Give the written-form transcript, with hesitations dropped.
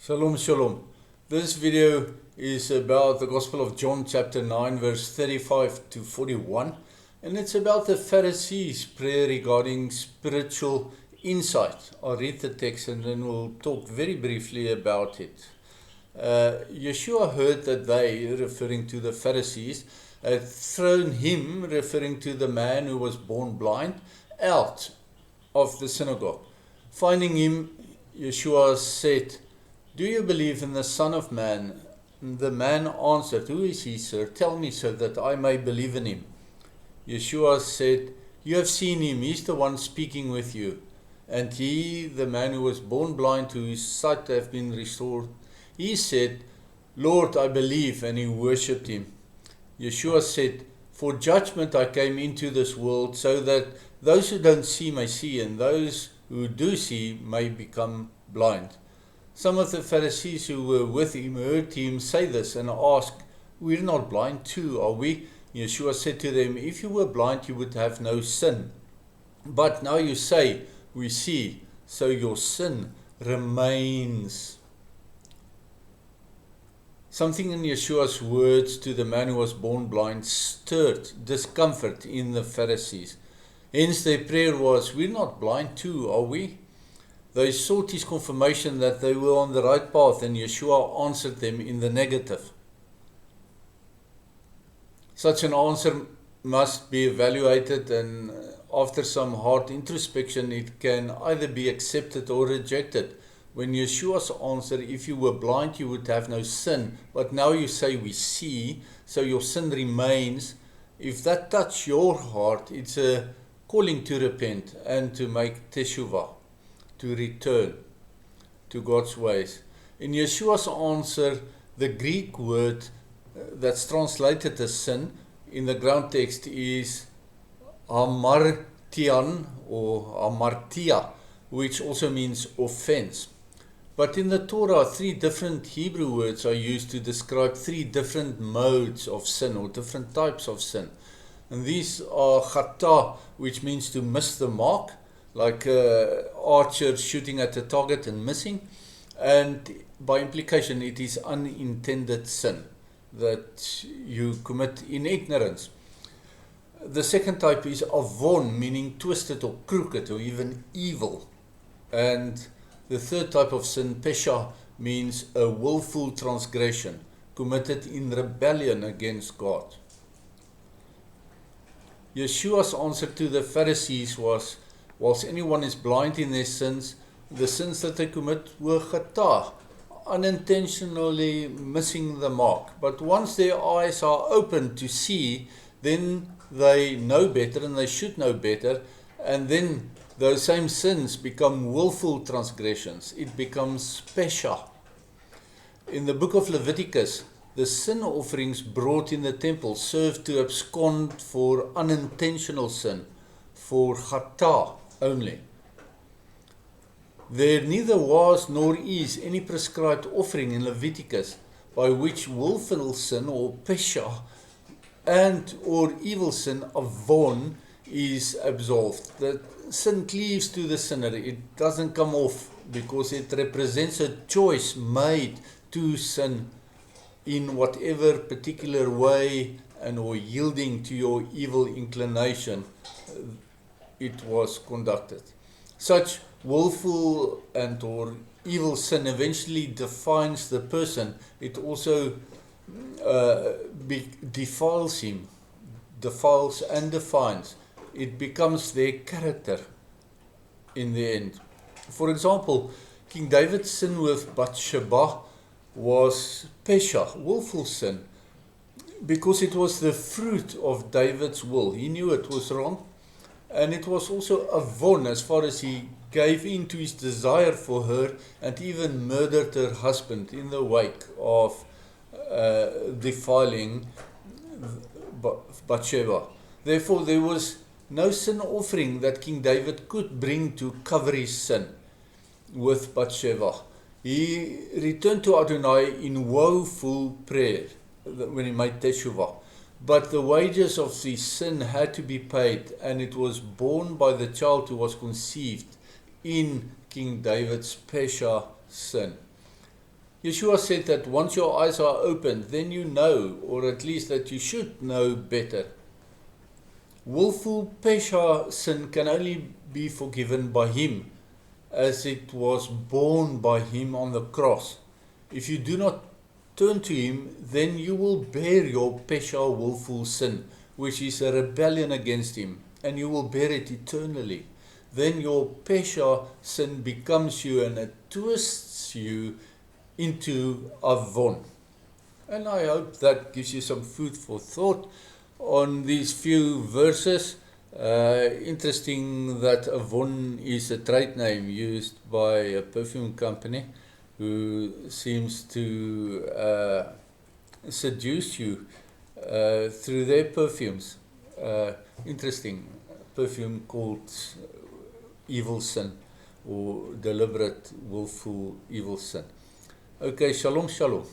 Shalom, shalom. This video is about the Gospel of John chapter 9 verse 35 to 41, and it's about the Pharisees' prayer regarding spiritual insight. I'll read the text and then we'll talk very briefly about it. Yeshua heard that they, referring to the Pharisees, had thrown him, referring to the man who was born blind, out of the synagogue. Finding him, Yeshua said, "Do you believe in the Son of Man?" The man answered, "Who is he, sir? Tell me so that I may believe in him." Yeshua said, "You have seen him. He's the one speaking with you." And he, the man who was born blind, to his sight have been restored, he said, "Lord, I believe," and he worshipped him. Yeshua said, "For judgment I came into this world, so that those who don't see may see, and those who do see may become blind." Some of the Pharisees who were with him heard him say this and asked, "We're not blind too, are we?" Yeshua said to them, "If you were blind, you would have no sin. But now you say, 'We see,' so your sin remains." Something in Yeshua's words to the man who was born blind stirred discomfort in the Pharisees. Hence their prayer was, "We're not blind too, are we?" They sought his confirmation that they were on the right path, and Yeshua answered them in the negative. Such an answer must be evaluated, and after some hard introspection, it can either be accepted or rejected. When Yeshua's answer, "If you were blind, you would have no sin, but now you say, 'We see,' so your sin remains," if that touches your heart, it's a calling to repent and to make teshuvah, to return to God's ways. In Yeshua's answer, the Greek word that's translated as sin in the ground text is hamartian or hamartia, which also means offense. But in the Torah, 3 different Hebrew words are used to describe 3 different modes of sin or different types of sin. And these are chata, which means to miss the mark, like an archer shooting at a target and missing. And by implication, it is unintended sin that you commit in ignorance. The second type is Avon, meaning twisted or crooked or even evil. And the third type of sin, Pesha, means a willful transgression committed in rebellion against God. Yeshua's answer to the Pharisees was, whilst anyone is blind in their sins, the sins that they commit were chata, unintentionally missing the mark. But once their eyes are open to see, then they know better, and they should know better, and then those same sins become willful transgressions. It becomes Pesha. In the book of Leviticus, the sin offerings brought in the temple served to abscond for unintentional sin, for chata only. There neither was nor is any prescribed offering in Leviticus by which willful sin or Pesha and or evil sin, Avon, is absolved. The sin cleaves to the sinner. It doesn't come off because it represents a choice made to sin in whatever particular way and or yielding to your evil inclination it was conducted. Such willful and or evil sin eventually defines the person. It also defiles him, defiles and defines. It becomes their character in the end. For example, King David's sin with Bathsheba was Pesha, willful sin, because it was the fruit of David's will. He knew it was wrong, and it was also Avon as far as he gave in to his desire for her and even murdered her husband in the wake of defiling Bathsheba. Therefore, there was no sin offering that King David could bring to cover his sin with Bathsheba. He returned to Adonai in woeful prayer when he made teshuvah. But the wages of the sin had to be paid, and it was borne by the child who was conceived in King David's Pesha sin. Yeshua said that once your eyes are opened, then you know, or at least that you should know better. Willful Pesha sin can only be forgiven by Him, as it was borne by Him on the cross. If you do not turn to Him, then you will bear your Pesha willful sin, which is a rebellion against Him, and you will bear it eternally. Then your Pesha sin becomes you, and it twists you into Avon. And I hope that gives you some food for thought on these few verses. Interesting that Avon is a trade name used by a perfume company who seems to seduce you through their perfumes. Interesting. Perfume called evil sin, or deliberate, willful evil sin. Okay, shalom, shalom.